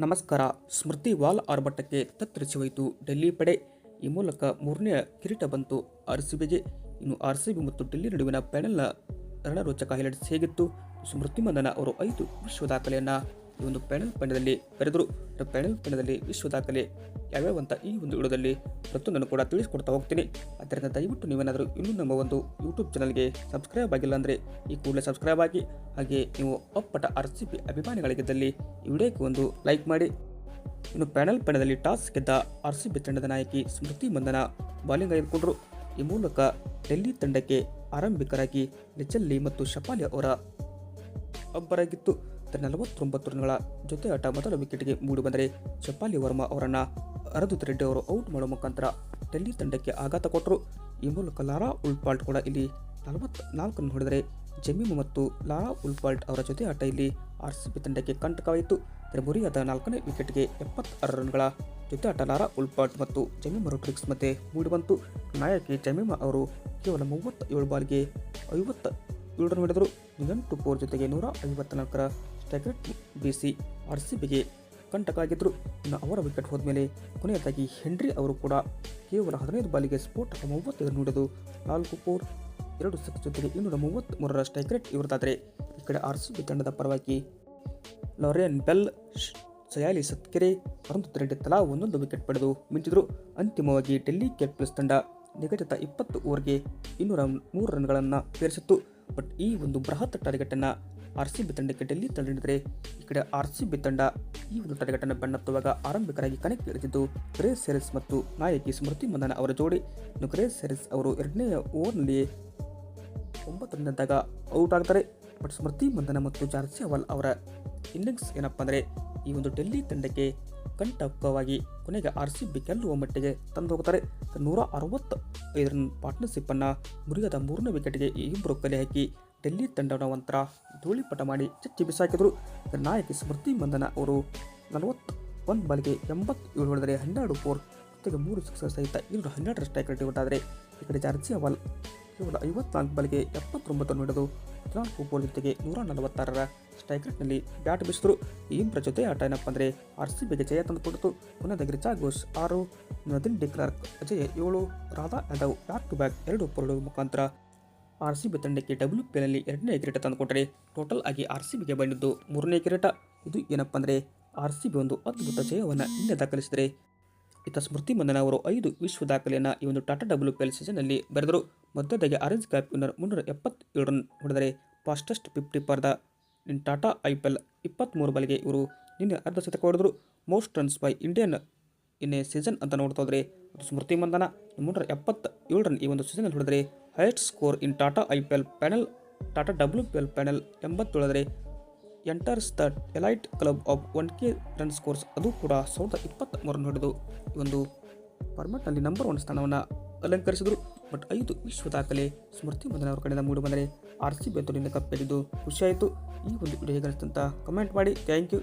ನಮಸ್ಕಾರ. ಸ್ಮೃತಿ ವಾಲ್ ಆರ್ಭಟಕ್ಕೆ ತತ್ತರಿಸಿ ಹೋಯಿತು ಡೆಲ್ಲಿ ಪಡೆ. ಈ ಮೂಲಕ ಮೂರನೆಯ ಕಿರೀಟ ಬಂತು ಆರ್ಸಿಬಿಗೆ. ಇನ್ನು ಆರ್ಸಿಬಿ ಮತ್ತು ಡೆಲ್ಲಿ ನಡುವಿನ ಫೈನಲ್ನ ರಣರೋಚಕ ಹೈಲೈಟ್ಸ್ ಹೇಗಿತ್ತು? ಸ್ಮೃತಿ ಮಂದನ ಅವರು 5 ವಿಶ್ವ ದಾಖಲೆಯನ್ನು ಈ ಒಂದು ಫೈನಲ್ ಪಂದ್ಯದಲ್ಲಿ ಬರೆದರು. ಫೈನಲ್ ಪಂದ್ಯದಲ್ಲಿ ವಿಶ್ವ ದಾಖಲೆ ಯಾವ್ಯಾವ ಅಂತ ಈ ಒಂದು ವಿಡಿಯೋದಲ್ಲಿ ಪ್ರತಿಯೊಂದನ್ನು ಕೂಡ ತಿಳಿಸ್ಕೊಡ್ತಾ ಹೋಗ್ತೀನಿ. ಆದ್ದರಿಂದ ದಯವಿಟ್ಟು ನೀವೇನಾದರೂ ಇನ್ನೂ ನಮ್ಮ ಒಂದು ಯೂಟ್ಯೂಬ್ ಚಾನಲ್ಗೆ ಸಬ್ಸ್ಕ್ರೈಬ್ ಆಗಿಲ್ಲ ಅಂದರೆ ಈ ಕೂಡಲೇ ಸಬ್ಸ್ಕ್ರೈಬ್ ಆಗಿ. ಹಾಗೆ ನೀವು ಅಪ್ಪಟ ಆರ್ಸಿಬಿ ಅಭಿಮಾನಿಗಳಿದ್ದಲ್ಲಿ ಈ ವಿಡಿಯೋಕ್ಕೆ ಒಂದು ಲೈಕ್ ಮಾಡಿ. ಇನ್ನು ಫೈನಲ್ ಪಂದ್ಯದಲ್ಲಿ ಟಾಸ್ ಗೆದ್ದ ಆರ್ಸಿಬಿ ತಂಡದ ನಾಯಕಿ ಸ್ಮೃತಿ ಮಂದನ ಬಾಲಿಂಗ್ ಆಯ್ದುಕೊಂಡರು. ಈ ಮೂಲಕ ಡೆಲ್ಲಿ ತಂಡಕ್ಕೆ ಆರಂಭಿಕರಾಗಿ ಲಿಚೆಲ್ಲಿ ಮತ್ತು ಶಫಾಲಿ ಅವರ ಒಬ್ಬರಾಗಿತ್ತು. 49 ರನ್ಗಳ ಜೊತೆ ಆಟ ಮೊದಲ ವಿಕೆಟ್ಗೆ ಮೂಡಿಬಂದರೆ ಶಫಾಲಿ ವರ್ಮಾ ಅವರನ್ನು ಹರದೂತ್ ರೆಡ್ಡಿ ಅವರು ಔಟ್ ಮಾಡುವ ಮುಖಾಂತರ ಡೆಲ್ಲಿ ತಂಡಕ್ಕೆ ಆಘಾತ ಕೊಟ್ಟರು. ಈ ಮೂಲಕ ಲಾರಾ ಉಲ್ಪಾಲ್ಟ್ ಕೂಡ ಇಲ್ಲಿ 44 ರನ್ ಹೊಡೆದರೆ ಜಮೀಮಾ ಮತ್ತು ಲಾರಾ ಉಲ್ಪಾಲ್ಟ್ ಅವರ ಜೊತೆ ಆಟ ಇಲ್ಲಿ ಆರ್ಸಿಬಿ ತಂಡಕ್ಕೆ ಕಂಟಕವಾಯಿತು. ಮುರಿಯಾದ 4ನೇ ವಿಕೆಟ್ಗೆ 76 ರನ್ಗಳ ಜೊತೆ ಆಟ ಲಾರಾ ಉಲ್ಪಾಲ್ಟ್ ಮತ್ತು ಜಮೀಮಾ ರೋಡ್ರಿಗ್ಸ್ ಮಧ್ಯೆ ಮೂಡಿಬಂತು. ನಾಯಕಿ ಜಮೀಮಾ ಅವರು ಕೇವಲ 37 ಬಾಲ್ಗೆ 57 ರನ್ ಹೊಡೆದರು. 8 4 ಜೊತೆಗೆ 154ರ ಸ್ಟ್ರೈಕ್ ರೇಟ್ ಬೀಸಿ ಆರ್ಸಿಬಿಗೆ ಕಂಟಕ ಆಗಿದ್ದರು. ಇನ್ನು ಅವರ ವಿಕೆಟ್ ಹೋದ್ಮೇಲೆ ಕೊನೆಯದಾಗಿ ಹೆನ್ರಿ ಅವರು ಕೂಡ ಕೇವಲ 15 ಬಾಲಿಗೆ ಸ್ಫೋಟಕ 35 ರನ್ ಹೊಡೆದು 4 4 2 6 ಜೊತೆಗೆ 233ರ ಸ್ಟ್ರೈಕ್ ರೇಟ್ ಇವರದಾದರೆ, ಈ ಕಡೆ ಆರ್ಸಿಬಿ ತಂಡದ ಪರವಾಗಿ ಲಾರೆನ್ ಬೆಲ್, ಸಯಾಲಿ ಸತ್ಕೆರೆ, ಹರದೂತ್ ರೆಡ್ಡಿ ತಲಾ ಒಂದೊಂದು ವಿಕೆಟ್ ಪಡೆದು ಮಿಂಚಿದರು. ಅಂತಿಮವಾಗಿ ಡೆಲ್ಲಿ ಕ್ಯಾಪಿಟಲ್ಸ್ ತಂಡ ನಿಗದಿತ 20 ಓವರ್ಗೆ 203 ರನ್ಗಳನ್ನು ಪೇರಿಸಿತ್ತು. ಬಟ್ ಈ ಒಂದು ಬೃಹತ್ ಟಾರ್ಗೆಟನ್ನು ಆರ್ಸಿಬಿ ತಂಡಕ್ಕೆ ಡೆಲ್ಲಿ ತಂಡ ನೀಡಿದರೆ, ಈ ಕಡೆ ಆರ್ಸಿಬಿ ತಂಡ ಈ ಒಂದು ಟಾರ್ಗೆಟನ್ನು ಬೆನ್ನತ್ತುವಾಗ ಆರಂಭಿಕರಾಗಿ ಕಣಕ್ಕೆ ಇಳಿದಿದ್ದು ಗ್ರೇಸ್ ಹ್ಯಾರಿಸ್ ಮತ್ತು ನಾಯಕಿ ಸ್ಮೃತಿ ಮಂದನ ಅವರ ಜೋಡಿ. ಇನ್ನು ಗ್ರೇಸ್ ಹ್ಯಾರಿಸ್ ಅವರು 2ನೇ ಓವರ್ನಲ್ಲಿಯೇ 9 ರನ್ ಇದ್ದಾಗ ಔಟ್ ಆಗ್ತಾರೆ. ಬಟ್ ಸ್ಮೃತಿ ಮಂದನ ಮತ್ತು ಜಾರ್ಸಿಯಾವಾಲ್ ಅವರ ಇನ್ನಿಂಗ್ಸ್ ಏನಪ್ಪ ಅಂದರೆ ಈ ಒಂದು ಡೆಲ್ಲಿ ತಂಡಕ್ಕೆ ಕಂಟಕವಾಗಿ ಕೊನೆಗೆ ಆರ್ಸಿಬಿ ಗೆಲ್ಲುವ ಮಟ್ಟಿಗೆ ತಂದು ಹೋಗ್ತಾರೆ. 165 ರನ್ ಪಾರ್ಟ್ನರ್ಶಿಪ್ಪನ್ನು ಮುರಿಯದ 3ನೇ ವಿಕೆಟ್ಗೆ ಈ ಇಬ್ಬರು ಕಲೆ ಹಾಕಿ ಡೆಲ್ಲಿ ತಂಡವನ್ನು ಒಂಥರ ಧೂಳಿಪಟ ಮಾಡಿ ಚಚ್ಚಿ ಬಿಸಾಕಿದರು. ನಾಯಕಿ ಸ್ಮೃತಿ ಮಂದನ ಅವರು 41 ಬಾಲ್ಗೆ 87 ಹೊಡೆದರೆ 12 4 ಜೊತೆಗೆ 3 ಸಿಕ್ಸರ್ ಸಹಿತ 212ರ ಸ್ಟ್ರೈಕ್ ರೇಟ್ ಹೊಡೆದಾದರೆ, ಈ ಕಡೆ ಜಾರ್ಸಿಯಾವಾಲ್ ಕೇವಲ 54 ಬಾಲ್ಗೆ 79 ರನ್ ಹೊಡೆದು 14 4 ಜೊತೆಗೆ 146ರ ಸ್ಟ್ರೈಕ್ ರೇಟ್ನಲ್ಲಿ ಬ್ಯಾಟ್ ಬೀಸಿದರು. ಈ ಇಬ್ಬರ ಜೊತೆ ಆಟ ಏನಪ್ಪ ಅಂದರೆ ಆರ್ಸಿಬಿಗೆ ಜಯ ತಂದುಕೊಟ್ಟಿತು. ಕೊನೆಯದಾಗಿ Richa Ghosh 6, Nadine de Klerk ಅಜಯ್ 7, Radha Yadav back to back 2 ಹೊಡೆಯುವ ಮುಖಾಂತರ ಆರ್ಸಿಬಿ ತಂಡಕ್ಕೆ WPLನಲ್ಲಿ 2ನೇ ಕಿರೀಟ ತಂದುಕೊಟ್ಟರೆ, ಟೋಟಲ್ ಆಗಿ ಆರ್ಸಿಬಿಗೆ ಬಂದಿದ್ದು 3ನೇ ಕಿರೀಟ. ಇದು ಏನಪ್ಪ ಅಂದರೆ ಆರ್ಸಿಬಿ ಒಂದು ಅದ್ಭುತ ಜಯವನ್ನು ಇನ್ನೇ ದಾಖಲಿಸಿದರೆ, ಇತ್ತ ಸ್ಮೃತಿ ಮಂದನ ಅವರು 5 ವಿಶ್ವ ದಾಖಲೆಯನ್ನು ಈ ಒಂದು ಟಾಟಾ WPL ಸೀಸನ್ನಲ್ಲಿ ಬರೆದರು. ಮೊದಲದಾಗಿ ಆರೆಂಜ್ ಕ್ಯಾಪ್ ವಿನ್ನರ್ 377 ರನ್ ಹೊಡೆದರೆ fastest 50 for the in Tata IPL 23 ಬಾಲ್ಗೆ ಇವರು ನಿನ್ನೆ ಅರ್ಧ ಶತಕ ಹೊಡೆದರು. ಮೋಸ್ಟ್ ರನ್ಸ್ ಬೈ ಇಂಡಿಯನ್ ಇನ್ನೇ ಸೀಸನ್ ಅಂತ ನೋಡ್ತಾ ಹೋದರೆ ಅದು ಸ್ಮೃತಿ ಮಂದನ 377 ರನ್ ಈ ಒಂದು ಸೀಸನ್ನಲ್ಲಿ ಹೊಡೆದರೆ, highest score in Tata IPL panel Tata WPL panel 87 ಹೊಡೆದರೆ, enters the elite club of 1K run scores ಅದು ಕೂಡ 1023 ರನ್ ಹೊಡೆದು ಈ ಒಂದು ಫಾರ್ಮೆಟ್ನಲ್ಲಿ ನಂಬರ್ 1 ಸ್ಥಾನವನ್ನು ಅಲಂಕರಿಸಿದರು. ಬಟ್ 5 ವಿಶ್ವ ದಾಖಲೆ ಸ್ಮೃತಿ ಮಂದನ ಅವರ ಕಡೆಯಿಂದ ಮೂಡಿ ಬಂದರೆ ಆರ್ಸಿಬಿ ಅಂತೂ ನಿನ್ನೆ ಕಪ್ ಗೆದ್ದಿದ್ದು ಖುಷಿಯಾಯಿತು. ಈ ಒಂದು ವಿಡಿಯೋ ಹೇಗೆ ಅನಿಸ್ತು ಅಂತ ಕಮೆಂಟ್ ಮಾಡಿ. Thank you.